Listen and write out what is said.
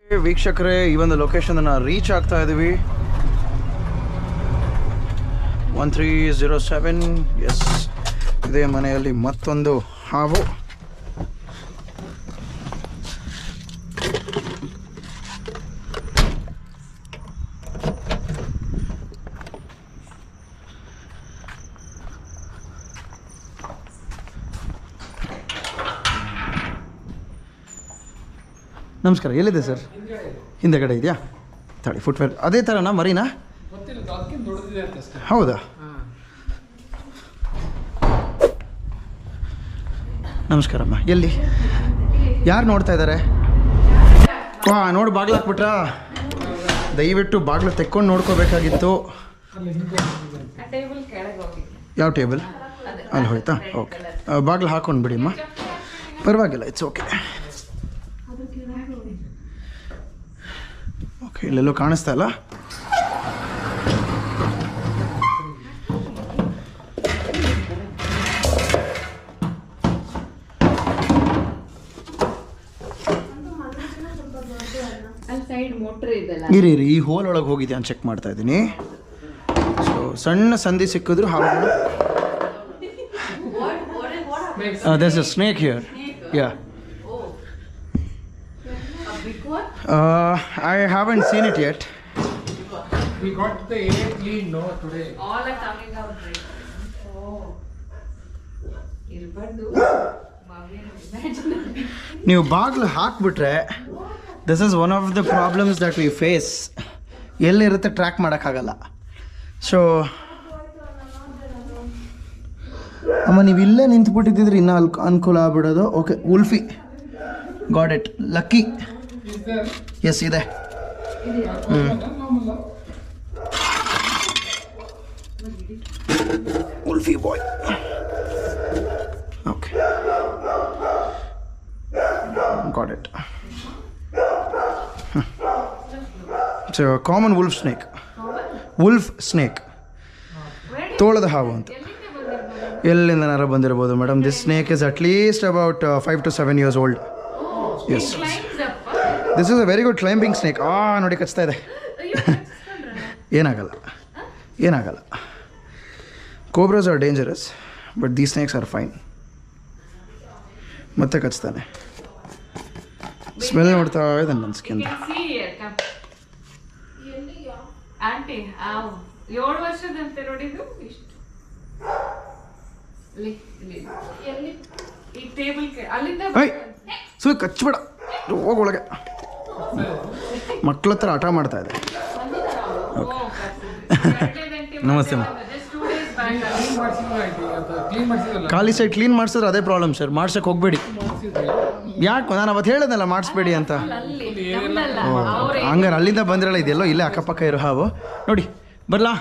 ವೀಕ್ಷಕರೇ, ಈ ಒಂದು ಲೊಕೇಶನ್ ರೀಚ್ ಆಗ್ತಾ ಇದೀವಿ. 1307. ಎಸ್, ಇದೇ ಮನೆಯಲ್ಲಿ ಮತ್ತೊಂದು ಹಾವು. ನಮಸ್ಕಾರ, ಎಲ್ಲಿದೆ ಸರ್? ಹಿಂದೆಗಡೆ ಇದೆಯಾ? ತಡಿ, ಫುಟ್ವೇರ್ ಅದೇ ಥರನಾ? ಮರಿನಾ? ಹೌದಾ? ನಮಸ್ಕಾರಮ್ಮ. ಎಲ್ಲಿ? ಯಾರು ನೋಡ್ತಾ ಇದ್ದಾರೆ? ವಾ, ನೋಡಿ ಬಾಗಿಲು ಹಾಕ್ಬಿಟ್ರಾ? ದಯವಿಟ್ಟು ಬಾಗಿಲು ತೆಕ್ಕೊಂಡು ನೋಡ್ಕೋಬೇಕಾಗಿತ್ತು. ಯಾವ ಟೇಬಲ್? ಅಲ್ಲಿ ಹೋಯ್ತಾ? ಓಕೆ, ಬಾಗಿಲು ಹಾಕೊಂಡು ಬಿಡಿಮ್ಮ, ಪರವಾಗಿಲ್ಲ, ಇಟ್ಸ್ ಓಕೆ. ಓಕೆ, ಇಲ್ಲೆಲ್ಲೋ ಕಾಣಿಸ್ತಾ ಇಲ್ಲ. ಇರಿ, ಈ ಹೋಲ್ ಒಳಗೆ ಹೋಗಿದ್ಯಾ ಅಂತ ಚೆಕ್ ಮಾಡ್ತಾ ಇದ್ದೀನಿ. ಸೊ ಸಣ್ಣ ಸಂಧಿ ಸಿಕ್ಕಿದ್ರು ಹಾವುಗಳು. there's a snake here. Yeah. I haven't seen it yet. We got the air clean, no, today. All are coming out right. Oh. Irbadu. ನೀವು ಬಾಗಿಲು ಹಾಕ್ಬಿಟ್ರೆ this is one of the problems that we face. ಎಲ್ಲಿರುತ್ತೆ track ಮಾಡೋಕ್ಕಾಗಲ್ಲ. So ಅಮ್ಮ, ನೀವು ಇಲ್ಲೇ ನಿಂತ್ಬಿಟ್ಟಿದ್ದಿದ್ರೆ ಇನ್ನೂ ಅನುಕೂಲ ಆಗ್ಬಿಡೋದು. ಓಕೆ, ಉಲ್ಫಿ, ಗಾಟ್ ಇಟ್, ಲಕ್ಕಿ. ಎಸ್, ಇದೆ. ಉಲ್ಫಿ boy. Okay, got it. It's common wolf snake. Wolf snake, ತೋಳದ ಹಾವು ಅಂತ. ಎಲ್ಲಿಂದನಾರ ಬಂದಿರ್ಬೋದು madam. This snake is at least about 5 to 7 years old. Yes, this is a very good climbing snake. ನೋಡಿ, ಕಚ್ತಾ ಇದೆ. ಏನಾಗಲ್ಲ, ಏನಾಗಲ್ಲ. Cobras are dangerous, but these snakes are fine. ಮತ್ತೆ ಕಚ್ತಾನೆ. ಸ್ಮೆಲ್ ನೋಡ್ತಾ ಇದ್ದಾನೆ ನನ್ನ ಸ್ಕಿನ್. ಆಂಟಿ 7 ವರ್ಷದಂತೆ ನೋಡಿದ್ದು ಇಷ್ಟು. ಈ ಟೇಬಲ್ ಅಲ್ಲಿಂದ ಕಚ್ಬೇಡ, ಹೋಗೊಳಗೆ. ಮಕ್ಕಳ ಹತ್ರ ಆಟ ಮಾಡ್ತಾ ಇದೆ. ನಮಸ್ತೆ ಮಾ. ಖಾಲಿ ಸೈಡ್ ಕ್ಲೀನ್ ಮಾಡಿಸಿದ್ರೆ ಅದೇ ಪ್ರಾಬ್ಲಮ್ ಸರ್. ಮಾಡ್ಸಕ್ಕೆ ಹೋಗ್ಬೇಡಿ. ಯಾಕೆ? ನಾನು ಅವತ್ತು ಹೇಳಿದ್ನಲ್ಲ ಮಾಡಿಸ್ಬೇಡಿ ಅಂತ. ಹಂಗಾರೆ ಅಲ್ಲಿಂದ ಬಂದಿರಲ್ಲ, ಇದೆಲ್ಲೋ ಇಲ್ಲೇ ಅಕ್ಕಪಕ್ಕ ಇರೋ ಹಾವು. ನೋಡಿ, ಬರಲಾ?